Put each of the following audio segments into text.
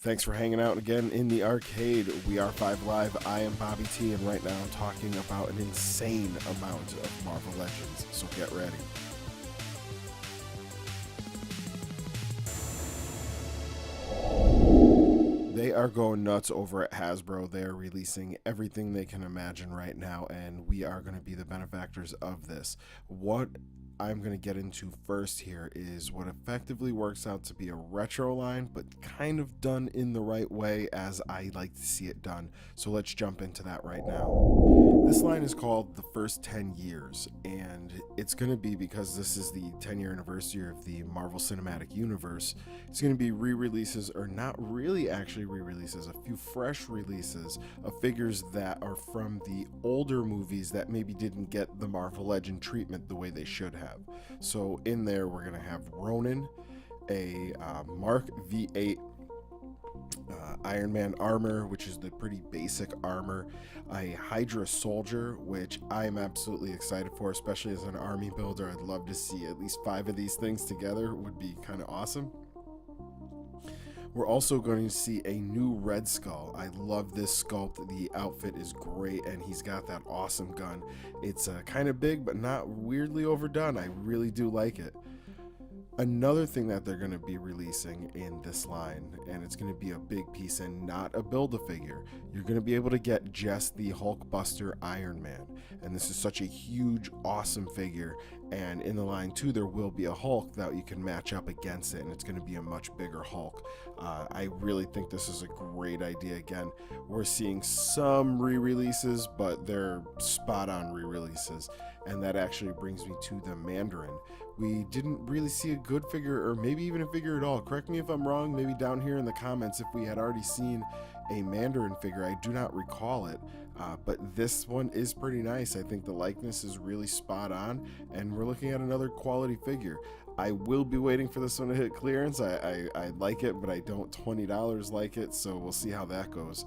Thanks for hanging out again in the arcade. We are 5 Live. I am Bobby T, and right now I'm talking about an insane amount of Marvel Legends, so get ready. They are going nuts over at Hasbro. They are releasing everything they can imagine right now, and we are going to be the benefactors of this. What I'm going to get into first here is what effectively works out to be a retro line, but kind of done in the right way as I like to see it done. So let's jump into that right now. This line is called The First 10 Years, and it's going to be, because this is the 10-year anniversary of the Marvel Cinematic Universe, it's going to be re-releases, or not really actually re-releases, a few fresh releases of figures that are from the older movies that maybe didn't get the Marvel Legend treatment the way they should have. So in there we're going to have Ronin, a Mark V8 Iron Man armor, which is the pretty basic armor, a Hydra soldier, which I'm absolutely excited for, especially as an army builder. I'd love to see at least 5 of these things together. Would be kind of awesome. We're also going to see a new Red Skull. I love this sculpt. The outfit is great, and he's got that awesome gun. It's kind of big, but not weirdly overdone. I really do like it. Another thing that they're going to be releasing in this line, and it's going to be a big piece and not a Build-A-Figure, you're going to be able to get just the Hulkbuster Iron Man. And this is such a huge, awesome figure. And in the line too, there will be a Hulk that you can match up against it, and it's going to be a much bigger Hulk. I really think this is a great idea. Again, we're seeing some re-releases, but they're spot-on re-releases. And that actually brings me to the Mandarin. We didn't really see a good figure, or maybe even a figure at all. Correct me if I'm wrong, maybe down here in the comments if we had already seen a Mandarin figure. I do not recall it, but this one is pretty nice. I think the likeness is really spot on, and we're looking at another quality figure. I will be waiting for this one to hit clearance. I like it, but I don't $20 like it, so we'll see how that goes.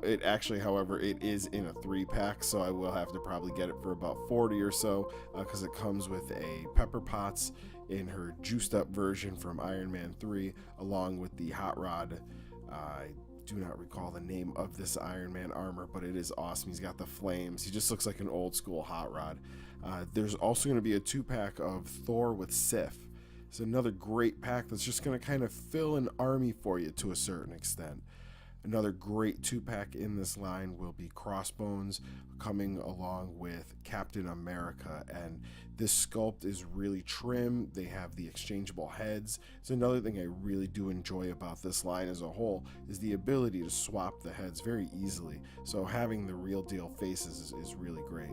It actually, however, it is in a 3-pack, so I will have to probably get it for about 40 or so, because it comes with a Pepper Potts in her juiced up version from Iron Man 3, along with the Hot Rod. I do not recall the name of this Iron Man armor, but it is awesome. He's got the flames. He just looks like an old school Hot Rod. There's also going to be a 2-pack of Thor with Sif. It's another great pack that's just going to kind of fill an army for you to a certain extent. Another great 2-pack in this line will be Crossbones, coming along with Captain America, and this sculpt is really trim. They have the exchangeable heads. It's another thing I really do enjoy about this line as a whole, is the ability to swap the heads very easily. So having the real deal faces is really great.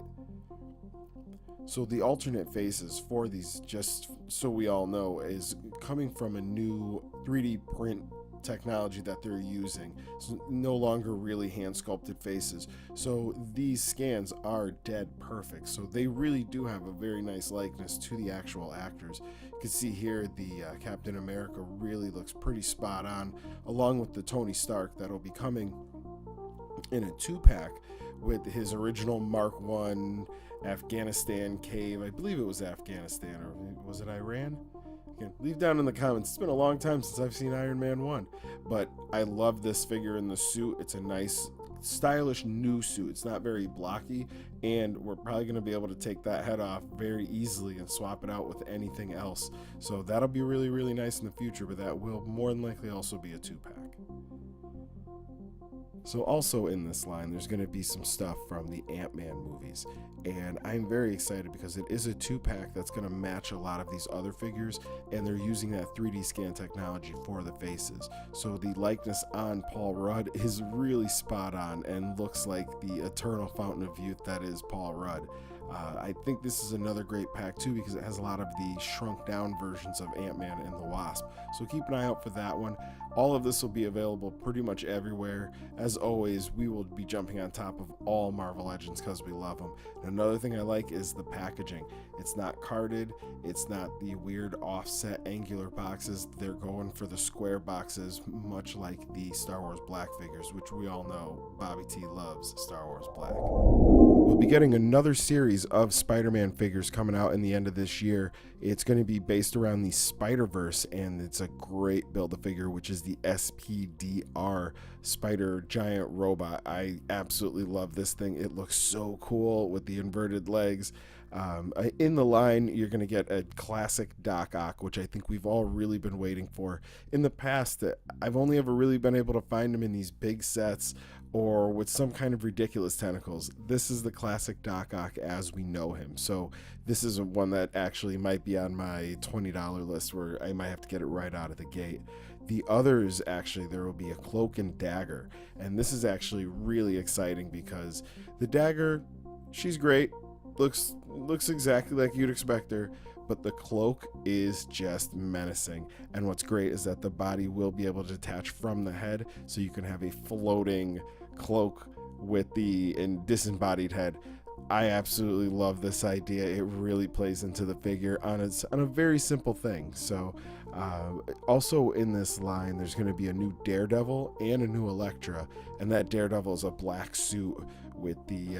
So the alternate faces for these, just so we all know, is coming from a new 3D print technology that they're using. It's no longer really hand sculpted faces, so these scans are dead perfect, so they really do have a very nice likeness to the actual actors. You can see here the Captain America really looks pretty spot on, along with the Tony Stark that'll be coming in a 2-pack with his original Mark I Afghanistan cave. I believe it was Afghanistan, or was it Iran? Leave down in the comments. It's been a long time since I've seen Iron Man 1, but I love this figure in the suit. It's a nice, stylish new suit. It's not very blocky, and we're probably going to be able to take that head off very easily and swap it out with anything else. So that'll be really, really nice in the future, but that will more than likely also be a 2-pack. So also in this line, there's going to be some stuff from the Ant-Man movies, and I'm very excited because it is a 2-pack that's going to match a lot of these other figures, and they're using that 3D scan technology for the faces. So the likeness on Paul Rudd is really spot on and looks like the eternal fountain of youth that is Paul Rudd. I think this is another great pack too, because it has a lot of the shrunk down versions of Ant-Man and the Wasp, so keep an eye out for that one. All of this will be available pretty much everywhere. As always, we will be jumping on top of all Marvel Legends because we love them. And another thing I like is the packaging. It's not carded, it's not the weird offset angular boxes. They're going for the square boxes, much like the Star Wars Black figures, which we all know Bobby T loves Star Wars Black. We'll be getting another series series of Spider-Man figures coming out in the end of this year. It's going to be based around the Spider-Verse, and it's a great build-a-figure, which is the SPDR, Spider Giant Robot. I absolutely love this thing. It looks so cool with the inverted legs. In the line, you're going to get a classic Doc Ock, which I think we've all really been waiting for. In the past, I've only ever really been able to find him in these big sets or with some kind of ridiculous tentacles. This is the classic Doc Ock as we know him. So this is one that actually might be on my $20 list, where I might have to get it right out of the gate. The others, actually, there will be a Cloak and Dagger, and this is actually really exciting because the Dagger, she's great, looks exactly like you'd expect her, but the Cloak is just menacing. And what's great is that the body will be able to detach from the head, so you can have a floating cloak with the disembodied head. I absolutely love this idea. It really plays into the figure on a very simple thing. So also in this line, there's going to be a new Daredevil and a new Elektra, and that Daredevil is a black suit with the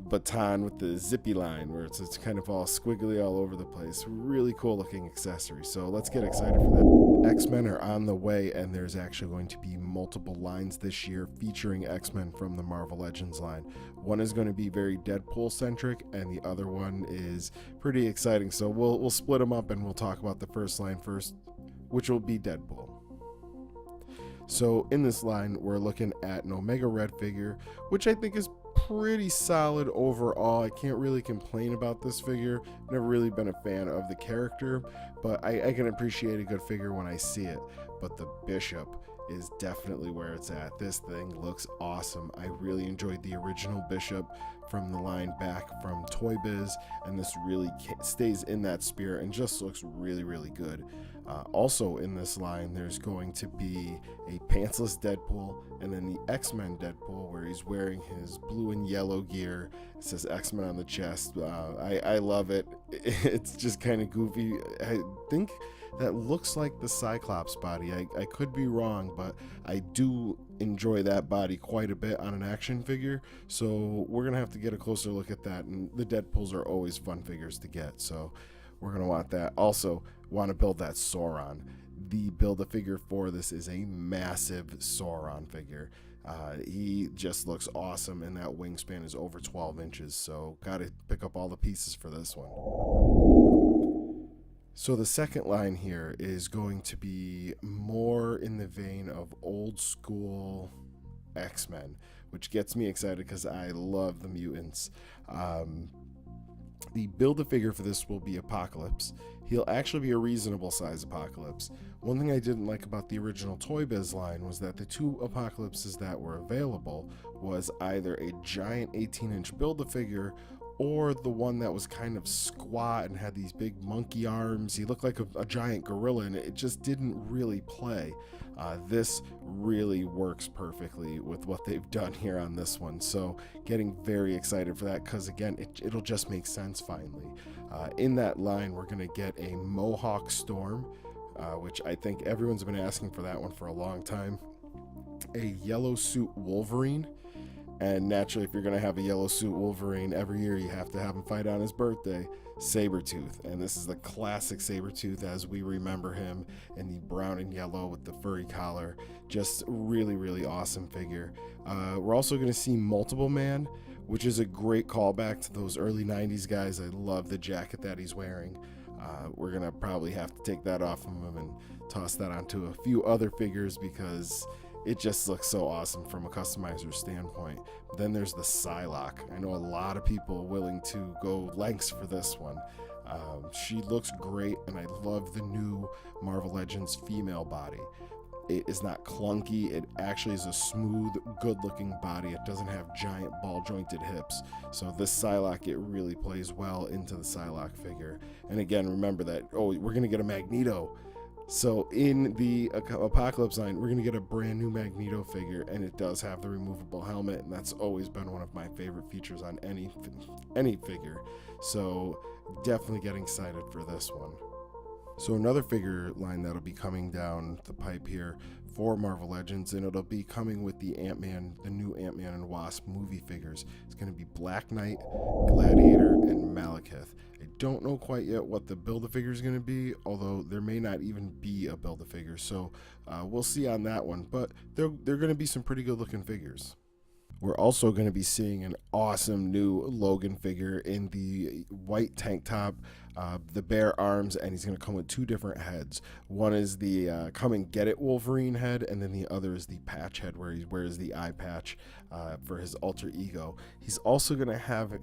baton with the zippy line, where it's kind of all squiggly all over the place. Really cool looking accessory. So let's get excited for that. X-Men are on the way, and there's actually going to be multiple lines this year featuring X-Men from the Marvel Legends line. One is going to be very Deadpool centric, and the other one is pretty exciting. So we'll split them up, and we'll talk about the first line first, which will be Deadpool. So in this line, we're looking at an Omega Red figure, which I think is pretty solid overall. I can't really complain about this figure. Never really been a fan of the character, but I can appreciate a good figure when I see it. But the Bishop is definitely where it's at. This thing looks awesome. I really enjoyed the original Bishop from the line back from Toy Biz, and this really stays in that spirit and just looks really, really good. Also in this line, there's going to be a pantsless Deadpool, and then the X-Men Deadpool, where he's wearing his blue and yellow gear. It says X-Men on the chest. I love it. It's just kind of goofy. I think that looks like the Cyclops body. I could be wrong, but I do enjoy that body quite a bit on an action figure, so we're gonna have to get a closer look at that. And the Deadpools are always fun figures to get, so we're gonna want that. Also want to build that Sauron. The Build-A-Figure for this is a massive Sauron figure. He just looks awesome, and that wingspan is over 12 inches, so gotta pick up all the pieces for this one. So the second line here is going to be more in the vein of old school X-Men, which gets me excited because I love the mutants. The Build-A-Figure for this will be Apocalypse. He'll actually be a reasonable size Apocalypse. One thing I didn't like about the original Toy Biz line was that the two Apocalypses that were available was either a giant 18-inch Build-A-Figure or the one that was kind of squat and had these big monkey arms. He looked like a giant gorilla, and it just didn't really play. This really works perfectly with what they've done here on this one, so getting very excited for that, because again, it'll just make sense finally. In that line, we're going to get a Mohawk Storm, which I think everyone's been asking for that one for a long time. A Yellow Suit Wolverine. And naturally, if you're going to have a Yellow Suit Wolverine every year, you have to have him fight on his birthday. Sabretooth. And this is the classic Sabretooth as we remember him in the brown and yellow with the furry collar. Just really, really awesome figure. We're also going to see Multiple Man, which is a great callback to those early 90s guys. I love the jacket that he's wearing. We're going to probably have to take that off of him and toss that onto a few other figures because it just looks so awesome from a customizer standpoint. Then there's the Psylocke. I know a lot of people willing to go lengths for this one. She looks great, and I love the new Marvel Legends female body. It is not clunky. It actually is a smooth, good-looking body. It doesn't have giant ball-jointed hips. So this Psylocke, it really plays well into the Psylocke figure. And again, remember that, we're going to get a Magneto. So in the Apocalypse line, we're going to get a brand new Magneto figure, and it does have the removable helmet, and that's always been one of my favorite features on any figure. So definitely getting excited for this one. So another figure line that'll be coming down the pipe here for Marvel Legends, and it'll be coming with the Ant-Man, the new Ant-Man and Wasp movie figures. It's going to be Black Knight, Gladiator, and Malekith. I don't know quite yet what the Build-A-Figure is going to be, although there may not even be a Build-A-Figure, so we'll see on that one, but they're going to be some pretty good looking figures. We're also going to be seeing an awesome new Logan figure in the white tank top, the bare arms, and he's going to come with two different heads. One is the come and get it Wolverine head, and then the other is the patch head where he wears the eye patch for his alter ego. He's also going to have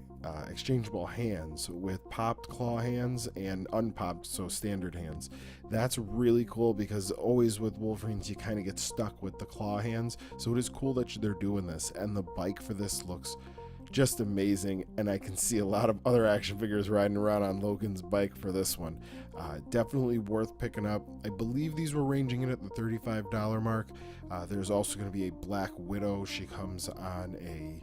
exchangeable hands with popped claw hands and unpopped, so standard hands. That's really cool because always with Wolverines you kind of get stuck with the claw hands, so it is cool that they're doing this, and the bike for this looks just amazing, and I can see a lot of other action figures riding around on Logan's bike for this one. Definitely worth picking up. I believe these were ranging in at the $35 mark. There's also going to be a Black Widow. She comes on a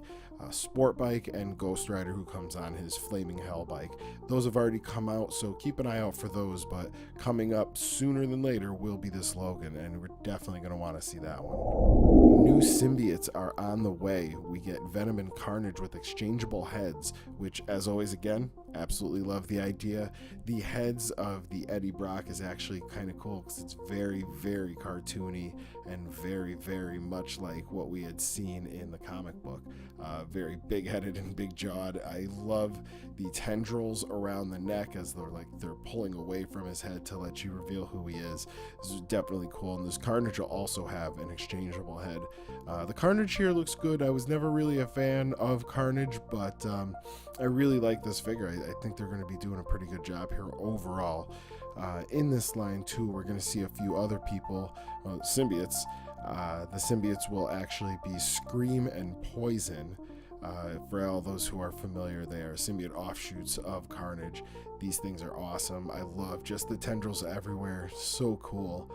sport bike, and Ghost Rider, who comes on his Flaming Hell bike. Those have already come out, so keep an eye out for those, but coming up sooner than later will be this Logan, and we're definitely going to want to see that one. New symbiotes are on the way. We get Venom and Carnage with exchangeable heads, which, as always, again, absolutely love the idea. The heads of the Eddie Brock is actually kind of cool because it's very, very cartoony and very, very much like what we had seen in the comic book. Very big-headed and big-jawed. I love the tendrils around the neck as they're pulling away from his head to let you reveal who he is. This is definitely cool, and this Carnage will also have an exchangeable head. The Carnage here looks good. I was never really a fan of Carnage, but I really like this figure. I think they're going to be doing a pretty good job here overall. In this line too, we're going to see a few other people, symbiotes. The symbiotes will actually be Scream and Poison. For all those who are familiar, they are symbiote offshoots of Carnage. These things are awesome. I love just the tendrils everywhere. So cool.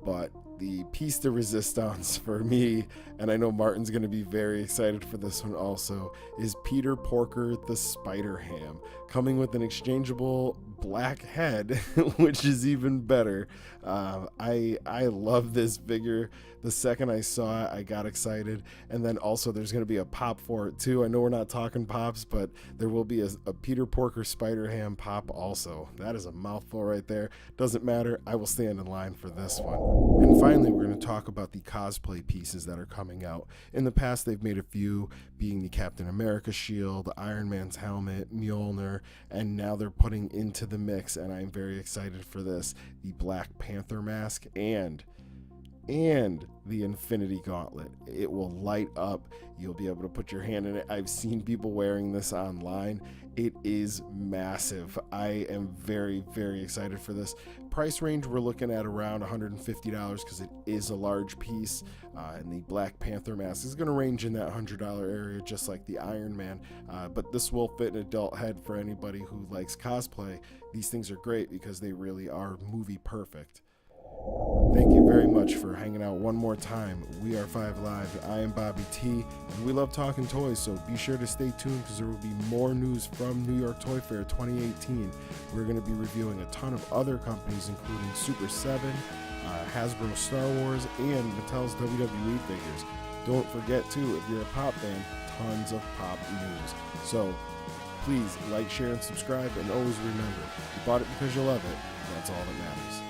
But the piece de resistance for me, and I know Martin's going to be very excited for this one also, is Peter Porker the Spider-Ham, coming with an exchangeable black head, which is even better. I love this figure. The second I saw it, I got excited, and then also there's going to be a pop for it too. I know we're not talking pops, but there will be a Peter Porker Spider-Ham pop also. That is a mouthful right there. Doesn't matter, I will stand in line for this one. And finally, we're going to talk about the cosplay pieces that are coming out. In the past, they've made a few, being the Captain America shield, Iron Man's helmet, Mjolnir, and now they're putting into the mix, and I'm very excited for this, the Black Panther mask and the Infinity Gauntlet. It will light up. You'll be able to put your hand in it. I've seen people wearing this online. It is massive. I am very, very excited for this. Price range, we're looking at around $150 because it is a large piece, and the Black Panther mask is going to range in that $100 area, just like the Iron Man, but this will fit an adult head for anybody who likes cosplay. These things are great because they really are movie perfect. Thank you very much for hanging out one more time. We are 5 Live. I am Bobby T, and we love talking toys, so be sure to stay tuned because there will be more news from New York Toy Fair 2018. We're going to be reviewing a ton of other companies, including Super 7, Hasbro Star Wars, and Mattel's WWE figures. Don't forget, too, if you're a pop fan, tons of pop news. So please like, share, and subscribe, and always remember, you bought it because you love it. That's all that matters.